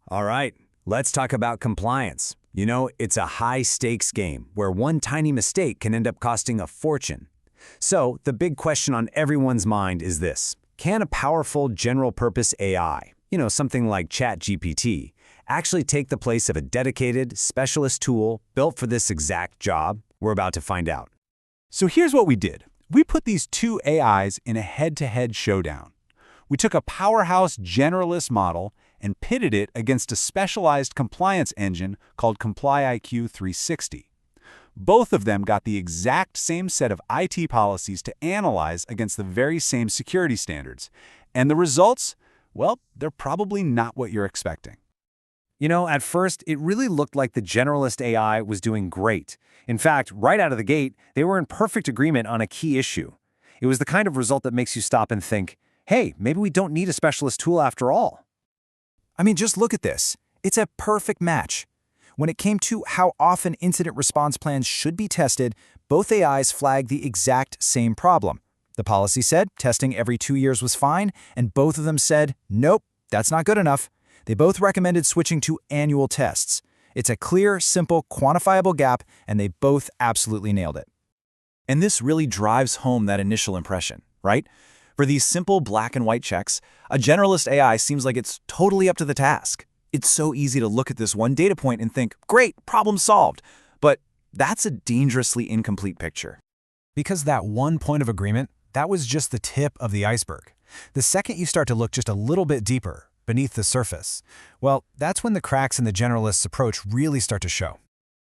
All right, let's talk about compliance. You know, it's a high-stakes game where one tiny mistake can end up costing a fortune. So, the big question on everyone's mind is this. Can a powerful general-purpose AI, something like ChatGPT, actually take the place of a dedicated, specialist tool built for this exact job? We're about to find out. So here's what we did. We put these two AIs in a head-to-head showdown. We took a powerhouse generalist model and pitted it against a specialized compliance engine called ComplyIQ360. Both of them got the exact same set of IT policies to analyze against the very same security standards. And the results? Well, they're probably not what you're expecting. At first, it really looked like the generalist AI was doing great. In fact, right out of the gate, they were in perfect agreement on a key issue. It was the kind of result that makes you stop and think, hey, maybe we don't need a specialist tool after all. I mean, just look at this. It's a perfect match. When it came to how often incident response plans should be tested, both AIs flagged the exact same problem. The policy said testing every 2 years was fine, and both of them said, nope, that's not good enough. They both recommended switching to annual tests. It's a clear, simple, quantifiable gap, and they both absolutely nailed it. And this really drives home that initial impression, right? For these simple black and white checks, a generalist AI seems like it's totally up to the task. It's so easy to look at this one data point and think, great, problem solved. But that's a dangerously incomplete picture. Because that one point of agreement, that was just the tip of the iceberg. The second you start to look just a little bit deeper, beneath the surface, well, that's when the cracks in the generalist's approach really start to show.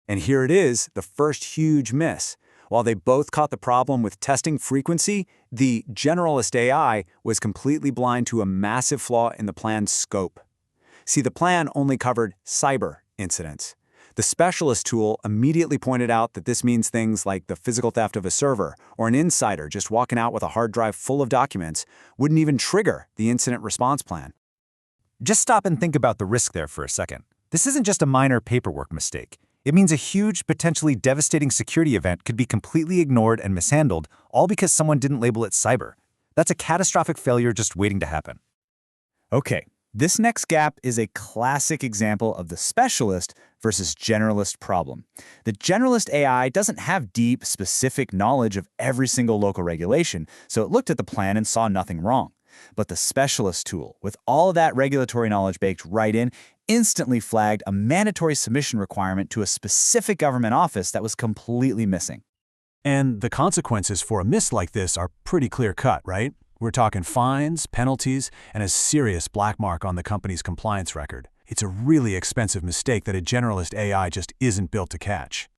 And here it is, the first huge miss. While they both caught the problem with testing frequency, the generalist AI was completely blind to a massive flaw in the plan's scope. See, the plan only covered cyber incidents. The specialist tool immediately pointed out that this means things like the physical theft of a server or an insider just walking out with a hard drive full of documents wouldn't even trigger the incident response plan. Just stop and think about the risk there for a second. This isn't just a minor paperwork mistake. It means a huge, potentially devastating security event could be completely ignored and mishandled, all because someone didn't label it cyber. That's a catastrophic failure just waiting to happen. Okay, this next gap is a classic example of the specialist versus generalist problem. The generalist AI doesn't have deep, specific knowledge of every single local regulation, so it looked at the plan and saw nothing wrong. But the specialist tool, with all of that regulatory knowledge baked right in, instantly flagged a mandatory submission requirement to a specific government office that was completely missing. And the consequences for a miss like this are pretty clear-cut, right? We're talking fines, penalties, and a serious black mark on the company's compliance record. It's a really expensive mistake that a generalist AI just isn't built to catch.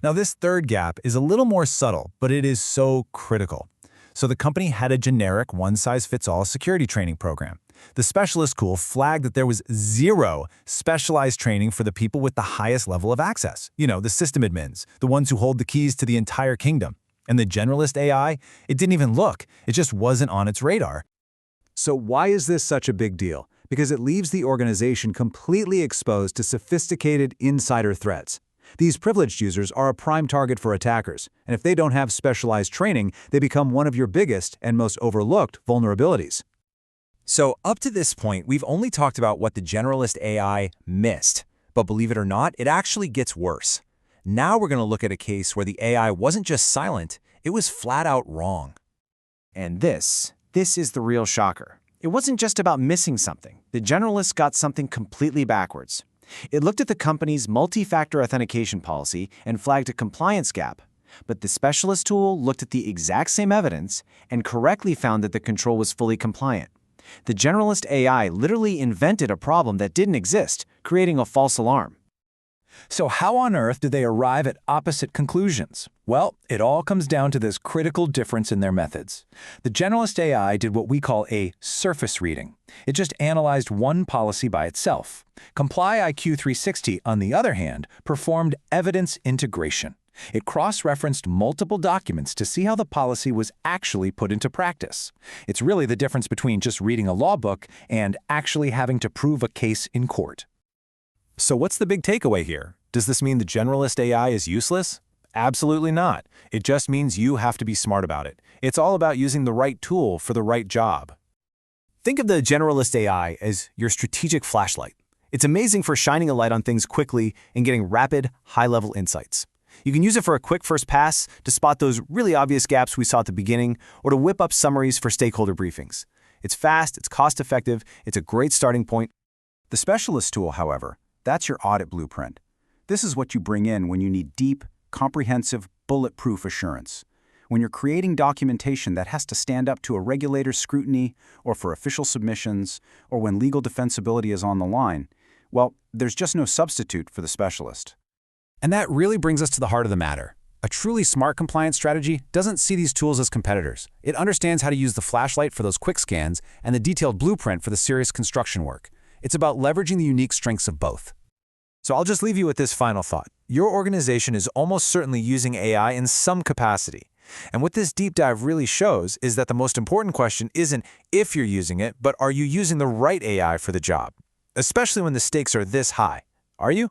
Now, this third gap is a little more subtle, but it is so critical. So the company had a generic one-size-fits-all security training program. The specialist tool flagged that there was zero specialized training for the people with the highest level of access. The system admins, the ones who hold the keys to the entire kingdom. And the generalist AI, it didn't even look. It just wasn't on its radar. So why is this such a big deal? Because it leaves the organization completely exposed to sophisticated insider threats. These privileged users are a prime target for attackers, and if they don't have specialized training, they become one of your biggest and most overlooked vulnerabilities. So up to this point, we've only talked about what the generalist AI missed. But believe it or not, it actually gets worse. Now we're going to look at a case where the AI wasn't just silent, it was flat out wrong. And this is the real shocker. It wasn't just about missing something. The generalist got something completely backwards. It looked at the company's multi-factor authentication policy and flagged a compliance gap. But the specialist tool looked at the exact same evidence and correctly found that the control was fully compliant. The generalist AI literally invented a problem that didn't exist, creating a false alarm. So how on earth did they arrive at opposite conclusions? Well, it all comes down to this critical difference in their methods. The generalist AI did what we call a surface reading. It just analyzed one policy by itself. ComplyIQ360, on the other hand, performed evidence integration. It cross-referenced multiple documents to see how the policy was actually put into practice. It's really the difference between just reading a law book and actually having to prove a case in court. So what's the big takeaway here? Does this mean the generalist AI is useless? Absolutely not. It just means you have to be smart about it. It's all about using the right tool for the right job. Think of the generalist AI as your strategic flashlight. It's amazing for shining a light on things quickly and getting rapid, high-level insights. You can use it for a quick first pass to spot those really obvious gaps we saw at the beginning, or to whip up summaries for stakeholder briefings. It's fast, it's cost-effective, it's a great starting point. The specialist tool, however, that's your audit blueprint. This is what you bring in when you need deep, comprehensive, bulletproof assurance. When you're creating documentation that has to stand up to a regulator's scrutiny, or for official submissions, or when legal defensibility is on the line, well, there's just no substitute for the specialist. And that really brings us to the heart of the matter. A truly smart compliance strategy doesn't see these tools as competitors. It understands how to use the flashlight for those quick scans and the detailed blueprint for the serious construction work. It's about leveraging the unique strengths of both. So I'll just leave you with this final thought. Your organization is almost certainly using AI in some capacity. And what this deep dive really shows is that the most important question isn't if you're using it, but are you using the right AI for the job? Especially when the stakes are this high. Are you?